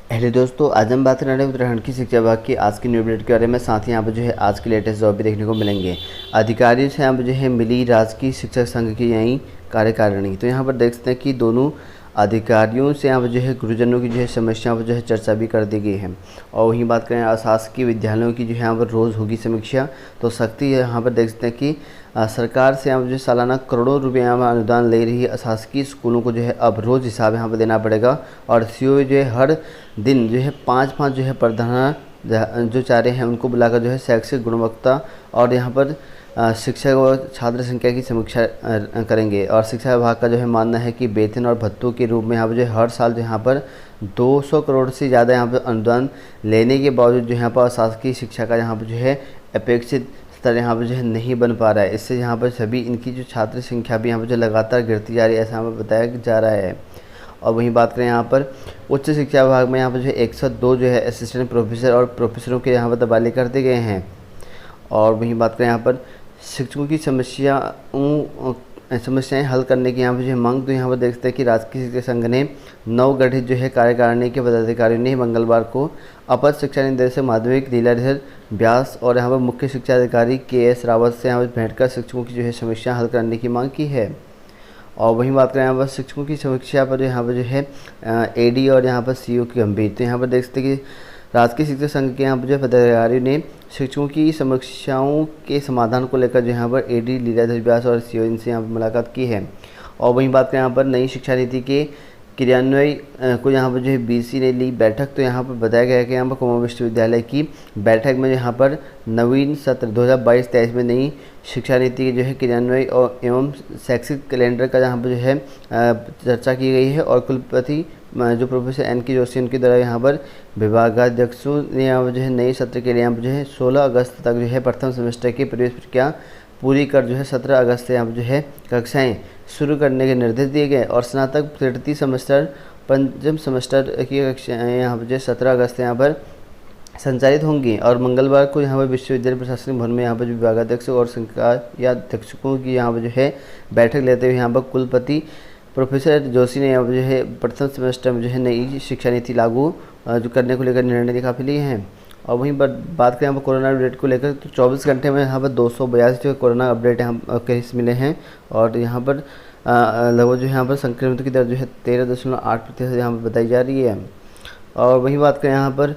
Hello दोस्तों, आज हम बात कर रहे हैं उत्तराखंड की शिक्षा विभाग की आज की न्यू अपडेट के बारे में। साथ ही यहाँ पर जो है आज की लेटेस्ट जॉब भी देखने को मिलेंगे। अधिकारियों से यहाँ पर जो है मिली राजकीय शिक्षक संघ की यही कार्यकारिणी। तो यहाँ पर देख सकते हैं कि दोनों अधिकारियों से यहाँ पर जो है गुरुजनों की जो है समस्याओं पर जो है चर्चा भी कर दी गई है। और वहीं बात करें अशासकीय विद्यालयों की जो है यहाँ पर रोज़ होगी समीक्षा। तो सख्ती यहाँ पर देख सकते हैं कि सरकार से यहाँ पर जो सालाना करोड़ों रुपये यहाँ पर अनुदान ले रही है अशासकीय स्कूलों को जो है अब रोज़ हिसाब यहाँ पर देना पड़ेगा। और सीओ जो है हर दिन जो है पाँच जो है प्रधान जो चाह रहे हैं उनको बुलाकर जो है शैक्षिक गुणवत्ता और यहाँ पर शिक्षक और छात्र संख्या की समीक्षा करेंगे। और शिक्षा विभाग का जो है मानना है कि वेतन और भत्तों के रूप में यहाँ पर जो है हर साल जो यहाँ पर 200 करोड़ से ज़्यादा यहाँ पर अनुदान लेने के बावजूद जो यहाँ पर शासकीय शिक्षा का यहाँ पर जो है अपेक्षित स्तर यहाँ पर जो है नहीं बन पा रहा है। इससे यहाँ पर सभी इनकी जो छात्र संख्या भी यहाँ पर जो लगातार गिरती जा रही है, ऐसा हमें बताया जा रहा है। और वहीं बात करें यहाँ पर उच्च शिक्षा विभाग में यहाँ पर जो 102 जो है असिस्टेंट प्रोफेसर और प्रोफेसरों के यहाँ पर तबादले कर दिए गए हैं। और वहीं बात करें यहाँ पर शिक्षकों की समस्याएं हल करने की यहाँ पर जो मांग। तो यहाँ पर देखते हैं कि राजकीय शिक्षा संघ ने नवगठित जो है कार्यकारिणी के पदाधिकारियों ने मंगलवार को अपर शिक्षा निदेशक माध्यमिक लीलाधर व्यास और यहाँ पर मुख्य शिक्षा अधिकारी KS रावत से यहाँ पर भेंट कर शिक्षकों की जो है समस्या हल करने की मांग की है। और वहीं बात करें यहाँ पर शिक्षकों की समीक्षा पर यहाँ पर जो है AD और यहाँ पर CO की गंभीर। तो यहाँ पर देख सकते हैं कि राजकीय शिक्षक संघ के यहाँ पर जो पदाधिकारियों ने शिक्षकों की समस्याओं के समाधान को लेकर जो यहाँ पर AD लीलाधर व्यास और CO इनसे यहाँ पर मुलाकात की है। और वहीं बात करें यहाँ पर नई शिक्षा नीति के क्रियान्वयन को यहाँ पर जो है BC ने ली बैठक। तो यहाँ पर बताया गया है कि यहाँ पर कुमाऊं विश्वविद्यालय की बैठक में यहाँ पर नवीन सत्र 2022-23 में नई शिक्षा नीति के जो है क्रियान्वयन और एवं शैक्षिक कैलेंडर का यहाँ पर जो है चर्चा की गई है। और कुलपति जो प्रोफेसर NK जोशी उनके द्वारा यहाँ पर विभागाध्यक्षों ने यहाँ पर जो है नए सत्र के लिए यहाँ पर जो है 16 अगस्त तक जो है प्रथम सेमेस्टर की प्रवेश प्रक्रिया पूरी कर जो है 17 अगस्त से यहाँ पर जो है कक्षाएँ शुरू करने के निर्देश दिए गए। और स्नातक तृतीय सेमेस्टर पंचम सेमेस्टर की कक्षाएँ यहाँ पर जो 17 अगस्त यहाँ पर संचालित होंगी। और मंगलवार को यहाँ पर विश्वविद्यालय प्रशासनिक भवन में यहाँ पर विभागाध्यक्ष और संकायाध्यक्षों की यहाँ पर जो है बैठक लेते हुए यहाँ पर कुलपति प्रोफेसर जोशी ने यहाँ पर जो है प्रथम सेमेस्टर में जो है नई शिक्षा नीति लागू जो करने को लेकर निर्णय काफ़ी लिए हैं। और वहीं पर बात करें यहाँ पर कोरोना अपडेट को लेकर तो 24 घंटे में यहाँ पर 282 जो कोरोना अपडेट यहाँ केस मिले हैं। और यहाँ पर लगभग जो यहाँ पर संक्रमित की दर जो है 13.8% यहाँ पर बताई जा रही है। और वहीं बात करें यहाँ पर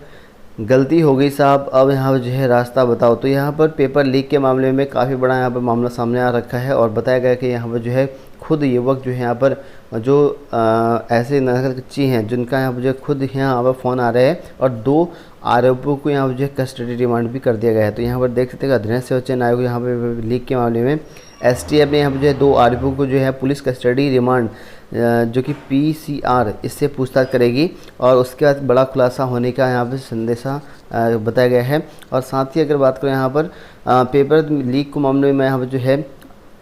गलती हो गई साहब, अब यहाँ पर जो है रास्ता बताओ। तो यहाँ पर पेपर लीक के मामले में काफ़ी बड़ा यहाँ पर मामला सामने आ रखा है। और बताया गया कि यहाँ पर जो है खुद युवक जो है यहाँ पर जो ऐसे नकलची हैं जिनका यहाँ पर जो खुद यहाँ पर फ़ोन आ रहे हैं और 2 आरोपियों को यहाँ पर जो है कस्टडी रिमांड भी कर दिया गया है। तो यहाँ पर देख सकते हैं अध्ययन सेवा चयन आयोग यहाँ पर लीक के मामले में STF ने यहाँ पर जो है 2 आरोपियों को जो है पुलिस कस्टडी रिमांड जो कि PCR इससे पूछताछ करेगी। और उसके बाद बड़ा खुलासा होने का यहाँ पर संदेशा बताया गया है। और साथ ही अगर बात करें यहाँ पर पेपर लीक के मामले में यहाँ पर जो है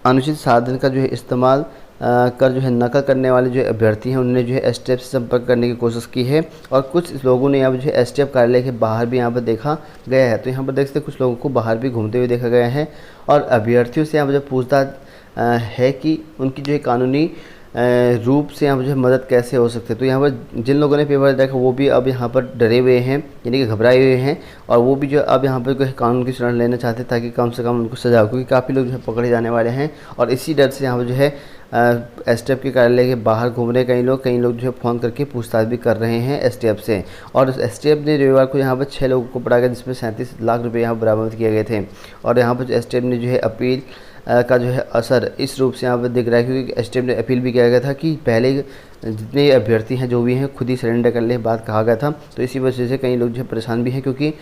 अनुचित साधन का जो है इस्तेमाल कर जो है नकल करने वाले जो अभ्यर्थी हैं उन्होंने जो है STF से संपर्क करने की कोशिश की है। और कुछ लोगों ने यहाँ पर जो है STF कार्यालय के बाहर भी यहाँ पर देखा गया है। तो यहाँ पर देख सकते कुछ लोगों को बाहर भी घूमते हुए देखा गया है। और अभ्यर्थियों से यहाँ पर जो पूछताछ है कि उनकी जो है कानूनी रूप से यहाँ पर जो है मदद कैसे हो सकती है। तो यहाँ पर जिन लोगों ने पेपर देखा वो भी अब यहाँ पर डरे हुए हैं, यानी कि घबराए हुए हैं। और वो भी जो अब यहाँ पर कोई कानून की शरण लेना चाहते हैं ताकि कम से कम उनको सजा हो, क्योंकि काफ़ी लोग जो है पकड़े जाने वाले हैं। और इसी डर से यहाँ पर जो है STF के कार्यालय के बाहर घूम रहे कई लोग जो है फ़ोन करके पूछताछ भी कर रहे हैं STF से। और STF ने रविवार को यहाँ पर 6 लोगों को पकड़ा गया जिसमें 37 लाख रुपये यहाँ बरामद किए गए थे। और यहाँ पर STF ने जो है अपील का जो है असर इस रूप से यहाँ पर दिख रहा है, क्योंकि STF ने अपील भी किया गया था कि पहले जितने अभ्यर्थी हैं जो भी हैं खुद ही सरेंडर कर ले बात कहा गया था। तो इसी वजह से कई लोग जो है परेशान भी हैं, क्योंकि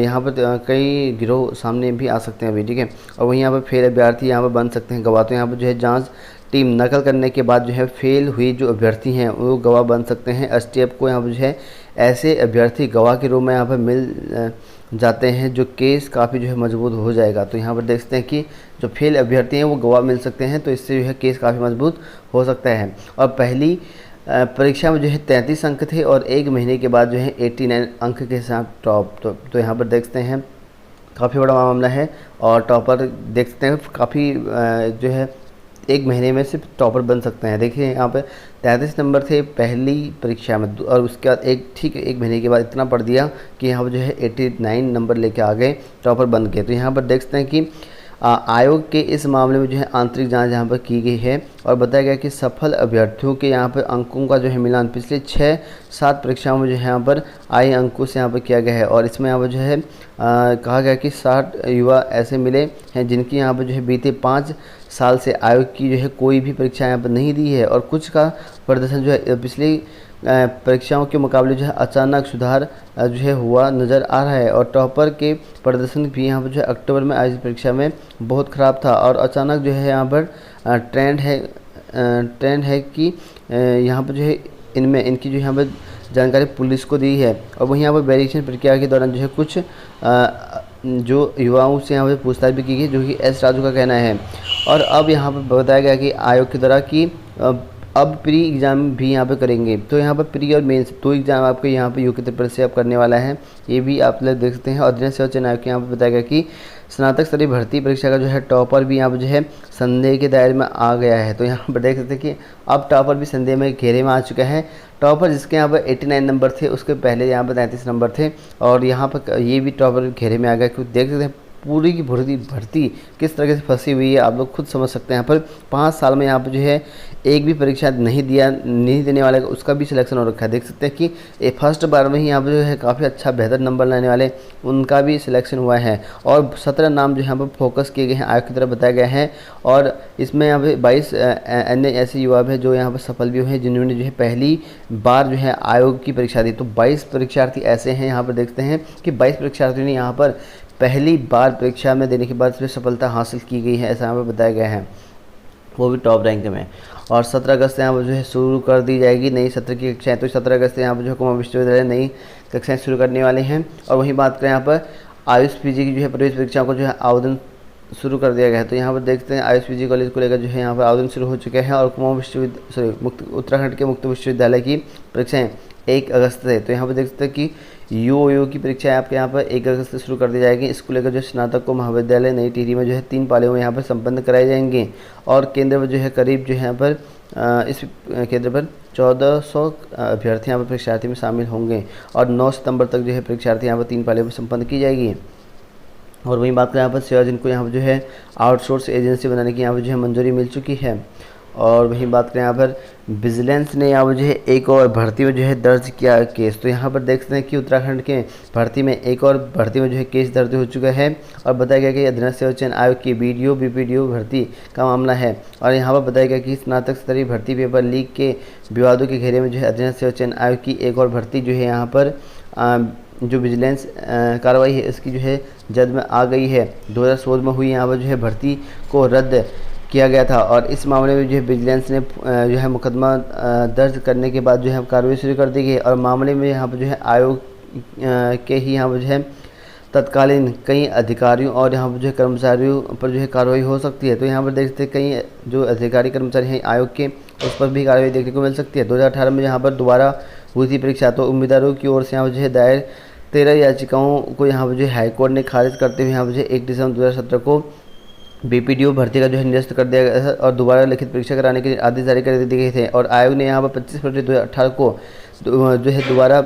यहाँ पर कई गिरोह सामने भी आ सकते हैं अभी, ठीक है। और वहीं यहाँ पर फेल अभ्यर्थी यहाँ पर बन सकते हैं गवाह। तो यहाँ पर जो है जांच टीम नकल करने के बाद जो है फेल हुई जो अभ्यर्थी हैं वो गवाह बन सकते हैं। STF को यहाँ पर जो है ऐसे अभ्यर्थी गवाह के रूप में यहाँ पर मिल जाते हैं जो केस काफ़ी जो है मजबूत हो जाएगा। तो यहाँ पर देख सकते हैं कि जो फेल अभ्यर्थी हैं वो गवाह मिल सकते हैं, तो इससे जो है केस काफ़ी मजबूत हो सकता है। और पहली परीक्षा में जो है 33 अंक थे और 1 महीने के बाद जो है 89 अंक के साथ टॉप। तो यहाँ पर देख सकते हैं काफ़ी बड़ा मामला है। और टॉपर देख सकते हैं काफ़ी जो है एक महीने में सिर्फ टॉपर बन सकते हैं। देखिए यहाँ पे 33 नंबर थे पहली परीक्षा में, और उसके बाद एक महीने के बाद इतना पढ़ दिया कि यहाँ पर जो है 89 नंबर लेके आ गए, टॉपर बन गए। तो यहाँ पर देख सकते हैं कि आयोग के इस मामले में जो है आंतरिक जांच यहाँ पर की गई है, और बताया गया कि सफल अभ्यर्थियों के यहाँ पर अंकों का जो है मिलान पिछले 6-7 परीक्षाओं में जो है यहाँ पर आए अंकों से यहाँ पर किया गया है। और इसमें यहाँ पर जो है कहा गया कि 60 युवा ऐसे मिले हैं जिनकी यहाँ पर जो है बीते 5 साल से आयोग की जो है कोई भी परीक्षा यहाँ पर नहीं दी है, और कुछ का प्रदर्शन जो है पिछली परीक्षाओं के मुकाबले जो है अचानक सुधार जो है हुआ नज़र आ रहा है। और टॉपर के प्रदर्शन भी यहाँ पर जो है अक्टूबर में आयोजित परीक्षा में बहुत ख़राब था, और अचानक जो है यहाँ पर ट्रेंड है कि यहाँ पर जो है इनकी जो यहाँ पर जानकारी पुलिस को दी है। और वहीं यहाँ पर वेरिफिकेशन प्रक्रिया के दौरान जो है कुछ जो युवाओं से यहाँ पर पूछताछ भी की गई, जो कि एस राजू का कहना है। और अब यहाँ पर बताया गया कि आयोग के द्वारा कि अब प्री एग्ज़ाम भी यहाँ पे करेंगे। तो यहाँ पर प्री और मेंस 2 एग्ज़ाम आपको यहाँ पे योग्यता परीक्षा से आप करने वाला है, ये भी आप लोग देख सकते हैं। और अधीनस्थ सेवा चयन आयोग के यहाँ पर बताया गया कि स्नातक स्तरीय भर्ती परीक्षा का जो है टॉपर भी यहाँ पर जो है संदेह के दायरे में आ गया है। तो यहाँ पर देख सकते हैं कि अब टॉपर भी संदेह में घेरे में आ चुका है। टॉपर जिसके यहाँ पर 89 नंबर थे, उसके पहले यहाँ पर 33 नंबर थे, और यहाँ पर ये भी टॉपर घेरे में आ गया। क्योंकि देख सकते हैं पूरी की पूरी भर्ती किस तरह से फंसी हुई है, आप लोग खुद समझ सकते हैं। यहाँ पर 5 साल में यहाँ पर जो है एक भी परीक्षा नहीं देने वाले उसका भी सिलेक्शन हो रखा है। देख सकते हैं कि फर्स्ट बार में ही यहाँ पर जो है काफ़ी अच्छा बेहतर नंबर लाने वाले उनका भी सिलेक्शन हुआ है। और 17 नाम जो यहाँ पर फोकस किए गए हैं आयोग की तरफ बताया गया है, और इसमें यहाँ पर 22 अन्य ऐसे युवा हैं जो यहाँ पर सफल भी हुए हैं जिन्होंने जो है पहली बार जो है आयोग की परीक्षा दी। तो 22 परीक्षार्थी ऐसे हैं, यहाँ पर देखते हैं कि 22 परीक्षार्थियों ने यहाँ पर पहली बार परीक्षा में देने के बाद इसमें सफलता हासिल की गई है, ऐसा यहाँ पर बताया गया है, वो भी टॉप रैंक में। और 17 अगस्त से यहाँ पर जो है शुरू कर दी जाएगी नई सत्र की कक्षाएँ। तो 17 अगस्त से यहाँ पर जो कुमाऊं विश्वविद्यालय नई कक्षाएँ शुरू करने वाले हैं। और वहीं बात करें यहाँ पर आयुष पीजी की जो है प्रवेश परीक्षाओं को जो है आवेदन शुरू कर दिया गया है। तो यहाँ पर देखते हैं आयुष पीजी कॉलेज को लेकर जो है यहाँ पर आवेदन शुरू हो चुके हैं, और कुमाऊं उत्तराखंड के मुक्त विश्वविद्यालय की परीक्षाएँ 1 अगस्त से। तो यहाँ पर देख सकते हैं कि यूओयू की परीक्षाएं आपके यहाँ पर 1 अगस्त से शुरू कर दी जाएगी। इसको लेकर जो स्नातक को महाविद्यालय नई टिहरी में जो है 3 पालियों में यहाँ पर संपन्न कराए जाएंगे। और केंद्र पर जो है करीब जो है यहाँ पर इस केंद्र पर 1400 अभ्यर्थी यहाँ पर परीक्षार्थी में शामिल होंगे, और 9 सितंबर तक जो है परीक्षार्थी यहाँ पर 3 पालियों में संपन्न की जाएगी। और वहीं बात करें यहाँ पर सेवा जिनको यहाँ पर जो है आउटसोर्स एजेंसी बनाने की यहाँ पर जो है मंजूरी मिल चुकी है। और वहीं बात करें यहाँ पर विजिलेंस ने यहाँ पर जो है एक और भर्ती में जो है दर्ज किया केस। तो यहाँ पर देख सकते हैं कि उत्तराखंड के भर्ती में एक और भर्ती में जो है केस दर्ज हो चुका है, और बताया गया कि अधीनस्थ सेवा चयन आयोग की बीडीओ बीपीडीओ भर्ती का मामला है। और यहाँ पर बताया गया कि स्नातक स्तरीय भर्ती पेपर लीक के विवादों के घेरे में जो है अधीनस्थ सेवा चयन आयोग की एक और भर्ती जो है यहाँ पर जो विजिलेंस कार्रवाई है इसकी जो है जद में आ गई है। 2016 में हुई यहाँ पर जो है भर्ती को रद्द किया गया था, और इस मामले में जो है विजिलेंस ने जो है मुकदमा दर्ज करने के बाद जो है कार्रवाई शुरू कर दी गई। और मामले में यहाँ पर जो है आयोग के ही यहाँ पर जो है तत्कालीन कई अधिकारियों और यहाँ पर जो है कर्मचारियों पर जो है कार्रवाई हो सकती है। तो यहाँ पर देखते हैं कई जो अधिकारी कर्मचारी हैं आयोग के, उस पर भी कार्रवाई देखने को मिल सकती है। 2018 में यहाँ पर दोबारा हुई थी परीक्षा, तो उम्मीदवारों की ओर से यहाँ पर जो है दायर 13 याचिकाओं को यहाँ पर जो है हाईकोर्ट ने खारिज करते हुए यहाँ पर जो है 1 दिसंबर 2017 को बीपीडीओ भर्ती का जो है निरस्त कर दिया गया था, और दोबारा लिखित परीक्षा कराने के लिए आदेश जारी कर दिए गए थे। और आयोग ने यहाँ पर 25 फरवरी 2018 को जो है दोबारा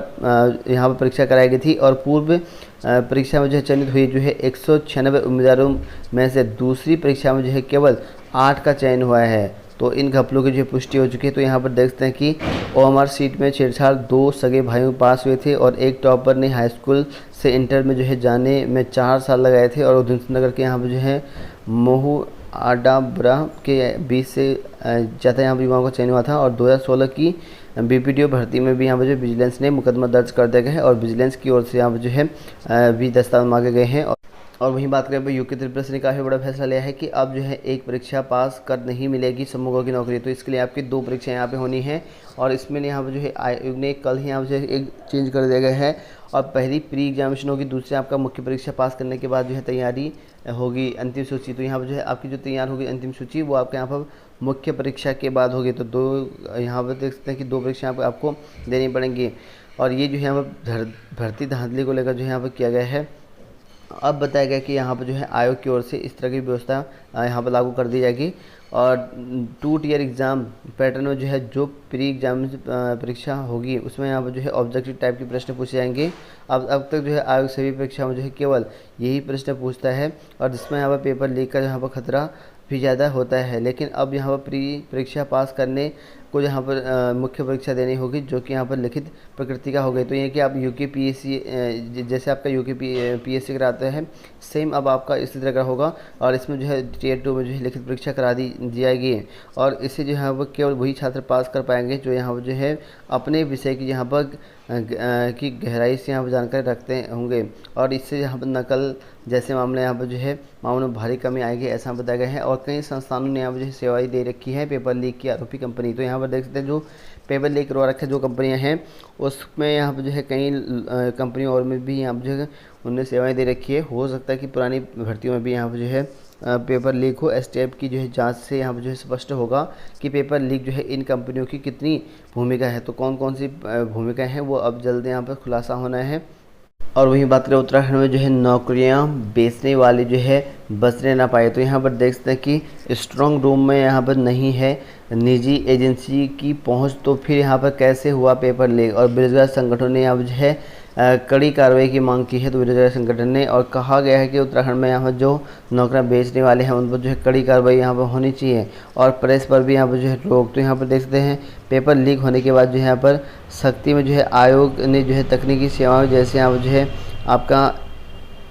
यहाँ पर परीक्षा कराई गई थी, और पूर्व परीक्षा में जो है चयनित हुई जो है 196 उम्मीदवारों में से दूसरी परीक्षा में जो है केवल 8 का चयन हुआ है। तो इन घपलों की जो पुष्टि हो चुकी है। तो यहाँ पर देखते हैं कि ओएमआर सीट में छेड़छाड़ 2 सगे भाइयों पास हुए थे, और एक टॉपर ने हाई स्कूल से इंटर में जो है जाने में 4 साल लगाए थे, और उधमसिंह नगर के यहाँ पर जो है महू आडाबरा के 20 से ज़्यादा यहाँ पर युवाओं का चयन हुआ था। और 2016 की बीपीडीओ भर्ती में भी यहाँ पर जो विजिलेंस ने मुकदमा दर्ज कर दिया गया है, और विजिलेंस की ओर से यहाँ पर जो है भी दस्तावेज मांगे गए हैं। और वहीं बात करें यूके त्रिपुरा ने काफ़ी बड़ा फैसला लिया है कि अब जो है एक परीक्षा पास कर नहीं मिलेगी समूहों की नौकरी। तो इसके लिए आपकी 2 परीक्षाएं यहाँ पे होनी है, और इसमें यहाँ पर जो है आयोग ने कल ही यहाँ पर जो है एक चेंज कर दिया गया है, और पहली प्री एग्जामिनेशन होगी, दूसरी आपका मुख्य परीक्षा पास करने के बाद जो है तैयारी होगी अंतिम सूची। तो यहाँ पर जो है आपकी जो तैयार होगी अंतिम सूची वो आपके यहाँ पर मुख्य परीक्षा के बाद होगी। तो 2 यहाँ पर देख सकते हैं कि 2 परीक्षाएँ आपको देनी पड़ेंगी। और ये जो है यहाँ पर भर्ती धांधली को लेकर जो है यहाँ पर किया गया है। अब बताया गया कि यहाँ पर जो है आयोग की ओर से इस तरह की व्यवस्था यहाँ पर लागू कर दी जाएगी। और 2 टियर एग्ज़ाम पैटर्न में जो है जो प्री एग्जाम परीक्षा होगी उसमें यहाँ पर जो है ऑब्जेक्टिव टाइप के प्रश्न पूछे जाएंगे। अब तक जो है आयोग सभी परीक्षा में जो है केवल यही प्रश्न पूछता है और जिसमें यहाँ पर पेपर लीक का यहाँ पर खतरा भी ज़्यादा होता है। लेकिन अब यहाँ पर प्री परीक्षा पास करने को यहाँ पर मुख्य परीक्षा देनी होगी जो कि यहाँ पर लिखित प्रकृति का हो गई। तो ये कि आप यूके पीएससी जैसे आपका यूके पीएससी कराते हैं सेम अब आपका इसी तरह का होगा और इसमें जो है टियर 2 में जो है लिखित परीक्षा करा दी जाएगी और इससे जो है वो केवल वही छात्र पास कर पाएंगे जो यहाँ पर जो है अपने विषय की यहाँ पर की गहराई से यहाँ पर जानकारी रखते होंगे और इससे यहाँ पर नकल जैसे मामले यहाँ पर जो है मामलों में भारी कमी आएगी ऐसा बताया गया है। और कई संस्थानों ने यहाँ पर जो है सेवाएं दे रखी है पेपर लीक की आरोपी कंपनी। तो यहाँ पर देख सकते हैं जो पेपर लीक करवा रखे जो कंपनियां हैं उसमें यहाँ पर जो है कई कंपनियों और में भी यहाँ पर जो है उन्होंने सेवाएं दे रखी है। हो सकता है कि पुरानी भर्तियों में भी यहाँ पर जो है पेपर लीक हो। एसटीएफ की जो है जांच से यहाँ पर जो है स्पष्ट होगा कि पेपर लीक जो है इन कंपनियों की कितनी भूमिका है। तो कौन कौन सी भूमिका है वो अब जल्द यहाँ पर खुलासा होना है। और वहीं बात करें उत्तराखंड में जो है नौकरियां बेचने वाले जो है बचने ना पाए। तो यहाँ पर देख सकते हैं कि स्ट्रॉन्ग रूम में यहाँ पर नहीं है निजी एजेंसी की पहुँच। तो फिर यहाँ पर कैसे हुआ पेपर लीक। और बेरोजगार संगठनों ने यहाँ पर जो है कड़ी कार्रवाई की मांग की है। तो बेरोजगार संगठन ने और कहा गया है कि उत्तराखंड में यहाँ पर जो नौकरियां बेचने वाले हैं उन पर जो है कड़ी कार्रवाई यहाँ पर होनी चाहिए और प्रेस पर भी यहाँ पर जो है रोक। तो यहाँ पर देख सकते हैं पेपर लीक होने के बाद जो है यहाँ पर सख्ती में जो है आयोग ने जो है तकनीकी सेवाओं जैसे यहाँ पर जो है आपका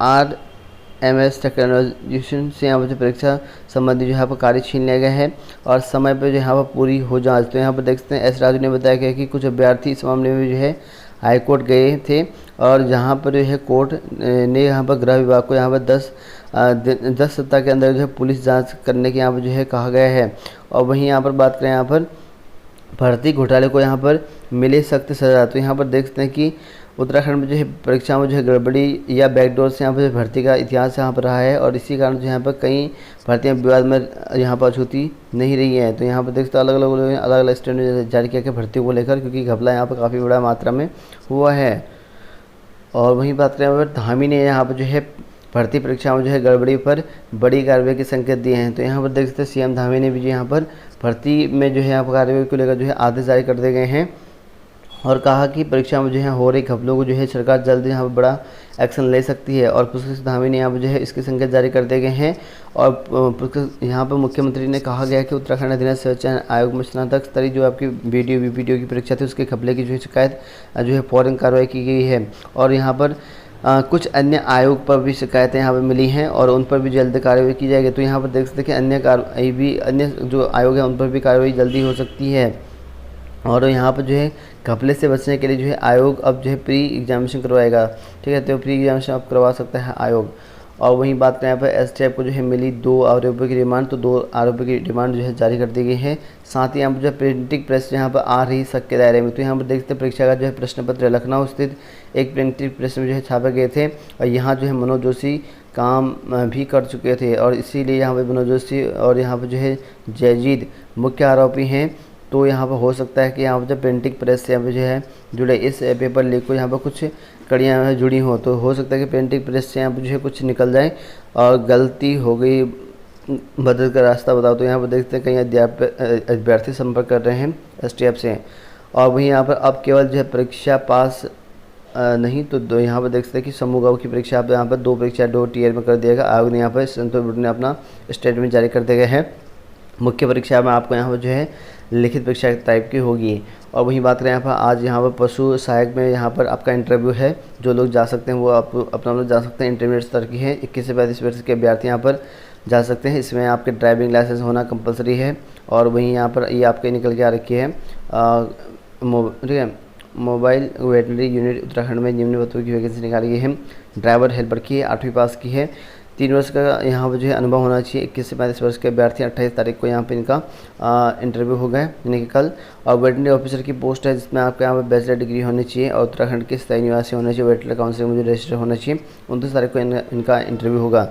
RMS टेक्नोलॉजी से यहाँ पर जो परीक्षा संबंधी जो यहाँ पर कार्य छीन लिया गया है और समय पर जो यहाँ पर पूरी हो जांच। तो यहाँ पर देख सकते हैं एस राजू ने बताया गया कि कुछ अभ्यर्थी इस मामले में जो है हाई कोर्ट गए थे और जहां पर जो है कोर्ट ने यहाँ पर गृह विभाग को यहाँ पर 10 सप्ताह के अंदर जो है पुलिस जांच करने के यहाँ पर जो है कहा गया है। और वहीं यहाँ पर बात करें यहाँ पर भर्ती घोटाले को यहाँ पर मिले सख्त सजा। तो यहाँ पर देख सकते हैं कि उत्तराखंड में जो है परीक्षा में जो है गड़बड़ी या बैकडोर से यहाँ पर भर्ती का इतिहास यहाँ पर रहा है और इसी कारण जो यहाँ पर कई भर्तियाँ विवाद में यहाँ पर अछूती नहीं रही है। तो यहाँ पर देख सकते अलग अलग लोगों ने अलग अलग स्टैंड जारी किया कि भर्ती को लेकर क्योंकि घपला यहाँ पर काफ़ी बड़ा मात्रा में हुआ है। और वहीं बात करें यहाँ पर धामी ने यहाँ पर जो है भर्ती परीक्षा में जो है गड़बड़ी पर बड़ी कार्रवाई के संकेत दिए हैं। तो यहाँ पर देख सकते CM धामी ने भी जो यहाँ पर भर्ती में जो है यहाँ पर कार्रवाई को लेकर जो है आदेश जारी कर दिए गए हैं और कहा कि परीक्षा में जो है हो रही घपलों को जो है सरकार जल्द यहाँ पर बड़ा एक्शन ले सकती है। और पुष्कर धामी ने यहाँ पर जो है इसके संकेत जारी कर दिए गए हैं और यहाँ पर मुख्यमंत्री ने कहा गया कि उत्तराखंड अधीनस्थ सेवा चयन आयोग में स्नातक स्तरीय जो आपकी वीडियो की परीक्षा थी उसके घपले की जो है शिकायत जो है फौरन कार्रवाई की गई है। और यहाँ पर कुछ अन्य आयोग पर भी शिकायतें यहाँ पर मिली हैं और उन पर भी जल्द कार्रवाई की जाएगी। तो यहाँ पर देख सकते हैं कि अन्य जो आयोग हैं उन पर भी कार्रवाई जल्दी हो सकती है। और यहाँ पर जो है घपले से बचने के लिए जो है आयोग अब जो है प्री एग्जामिनेशन करवाएगा। ठीक है, तो प्री एग्जामिनेशन अब करवा सकता है आयोग। और वहीं बात करें यहाँ पर एसटीएफ को जो है मिली 2 आरोपियों की रिमांड। तो 2 आरोपियों की रिमांड जो है जारी कर दी गई है। साथ ही यहाँ पर जो प्रिंटिंग प्रेस यहाँ पर आ रही शक के दायरे में। तो यहाँ पर देखते हैं परीक्षा का जो है प्रश्न पत्र लखनऊ स्थित एक प्रिंटिंग प्रेस में जो है छापे गए थे और यहाँ जो है मनोज जोशी काम भी कर चुके थे और इसीलिए यहाँ पर मनोज जोशी और यहाँ पर जो है जयजीत मुख्य आरोपी हैं। तो यहाँ पर हो सकता है कि यहाँ पर जब प्रिंटिंग प्रेस से यहाँ पर जो है जुड़े इस पेपर लीक को यहाँ पर कुछ कड़ियाँ जुड़ी हों। तो हो सकता है कि प्रिंटिंग प्रेस से यहाँ पर जो है कुछ निकल जाए और गलती हो गई बदल का रास्ता बताओ। तो यहाँ पर देखते हैं कई अभ्यर्थी संपर्क कर रहे हैं एसटीएफ से। और वहीं यहाँ पर अब केवल जो है परीक्षा पास नहीं तो यहाँ पर देख सकते हैं कि समूह गाँव की परीक्षा आप यहाँ पर 2 परीक्षा 2 टियर में कर दिया गया। आयोग ने यहाँ पर संतोष बोर्ड ने अपना स्टेटमेंट जारी कर दिया गया है। मुख्य परीक्षा में आपको यहाँ पर जो है लिखित परीक्षा टाइप की होगी। और वहीं बात करें यहाँ पर आज यहाँ पर पशु सहायक में यहाँ पर आपका इंटरव्यू है। जो लोग जा सकते हैं वो आप अपना लोग जा सकते हैं। इंटरमीडिएट स्तर की है। 21 से 35 वर्ष के अभ्यर्थी यहाँ पर जा सकते हैं। इसमें आपके ड्राइविंग लाइसेंस होना कंपलसरी है। और वहीं यहाँ पर ये आपके निकल के आ रखी है ठीक है मोबाइल वेटनरी यूनिट उत्तराखंड में निम्न पदों की वैकेंसी निकाली गई है। ड्राइवर हेल्पर की है, 8वीं पास की है, 3 वर्ष का यहाँ पर जो है अनुभव होना चाहिए। 21 से 35 वर्ष के अभ्यर्थी 28 तारीख को यहाँ पे इनका इंटरव्यू होगा यानी कि कल। और वेटनरी ऑफिसर की पोस्ट है जिसमें आपके यहाँ पर बैचलर डिग्री होनी चाहिए और उत्तराखंड के स्थायी निवासी होना चाहिए। वेटनरी काउंसिल में जो रजिस्टर होना चाहिए। 29 तारीख को इनका इंटरव्यू होगा।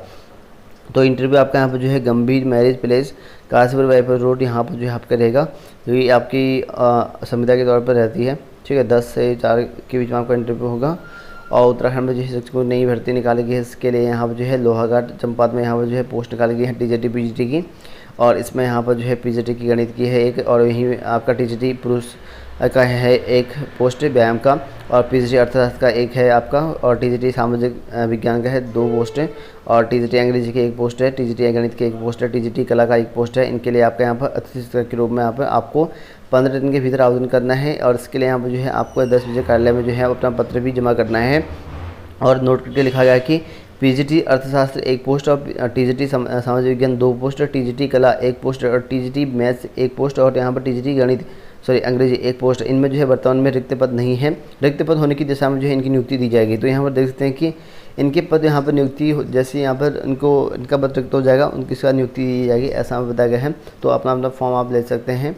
तो इंटरव्यू आपका यहाँ पर जो है गंभीर मैरिज प्लेस काशीपुर वाईपुर रोड यहाँ पर जो है आपका रहेगा। जो ये आपकी संविदा के तौर पर रहती है। ठीक है, 10 से 4 के बीच में आपका इंटरव्यू होगा। और उत्तराखंड में जो है शिक्षकों की नई भर्ती निकाली गई है। इसके लिए यहाँ पर जो है लोहाघाट चंपावत में यहाँ पर जो है पोस्ट निकाली गई है टीजीटी पीजीटी की। और इसमें यहाँ पर जो है पीजीटी की गणित की है एक, और यहीं आपका टीजीटी पुरुष का है एक पोस्ट व्यायाम का, और पीजीटी अर्थशास्त्र का एक है आपका, और टीजीटी सामाजिक विज्ञान का है 2 पोस्ट है, और टीजीटी अंग्रेजी की एक पोस्ट है, टीजीटी गणित की एक पोस्ट है, टीजीटी कला का एक पोस्ट है। इनके लिए आपका यहाँ पर अतिथि शिक्षक के रूप में यहाँ पर आपको 15 दिन के भीतर आवेदन करना है, और इसके लिए यहाँ पर जो है आपको 10 बजे कार्यालय में जो है अपना पत्र भी जमा करना है। और नोट करके लिखा गया कि पीजीटी अर्थशास्त्र एक पोस्ट, और टीजीटी सामाजिक विज्ञान 2 पोस्ट, टीजीटी कला एक पोस्ट, और टीजीटी मैथ्स एक पोस्ट, और यहाँ पर टीजीटी गणित अंग्रेजी एक पोस्ट। इनमें जो है वर्तमान में रिक्त पद नहीं है। रिक्त पद होने की दिशा में जो है इनकी नियुक्ति दी जाएगी। तो यहाँ पर देख सकते हैं कि इनके पद यहाँ पर नियुक्ति जैसे यहाँ पर इनका पद रिक्त हो जाएगा, उनकी नियुक्ति दी जाएगी, ऐसा बताया गया है। तो अपना फॉर्म आप ले सकते हैं।